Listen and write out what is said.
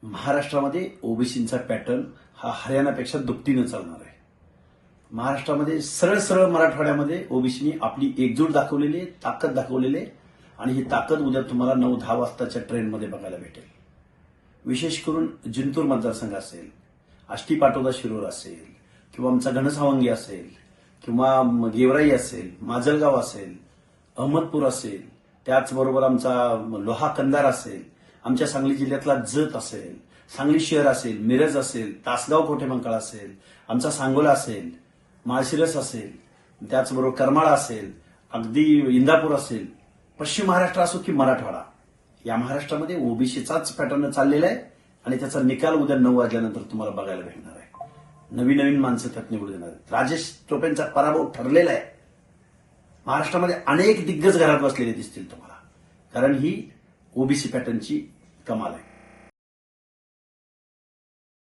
महाराष्ट्रामध्ये ओबीसींचा पॅटर्न हा हरियाणापेक्षा दुपटीनं चालणार आहे. महाराष्ट्रामध्ये सरळ सरळ मराठवाड्यामध्ये ओबीसीनी आपली एकजूट दाखवलेली आहे, ताकद दाखवलेली आहे आणि ही ताकद उद्या तुम्हाला 9-10 वाजताच्या ट्रेनमध्ये बघायला भेटेल. विशेष करून जिंतूर मतदारसंघ असेल, आष्टी पाटोदा शिरूर असेल किंवा आमचा घनसावंगी असेल किंवा गेवराई असेल, माजलगाव असेल, अहमदपूर असेल, त्याचबरोबर आमचा लोहा कंदार असेल, आमच्या सांगली जिल्ह्यातला जत असेल, सांगली शहर असेल, मिरज असेल, तासगाव कोठेमंकाळ असेल, आमचा सांगोला असेल, माळशिरस असेल, त्याचबरोबर करमाळा असेल, अगदी इंदापूर असेल, पश्चिम महाराष्ट्र असो की मराठवाडा, या महाराष्ट्रामध्ये ओबीसीचाच पॅटर्न चाललेला आहे आणि त्याचा निकाल उद्या 9 वाजल्यानंतर तुम्हाला बघायला भेटणार आहे. नवीन नवीन माणसं त्यात निवडून येणार आहेत. राजेश टोपेंचा पराभव ठरलेला आहे. महाराष्ट्रामध्ये अनेक दिग्गज घरात बसलेले दिसतील तुम्हाला, कारण ही ओबीसी पॅटर्नची कमाल आहे.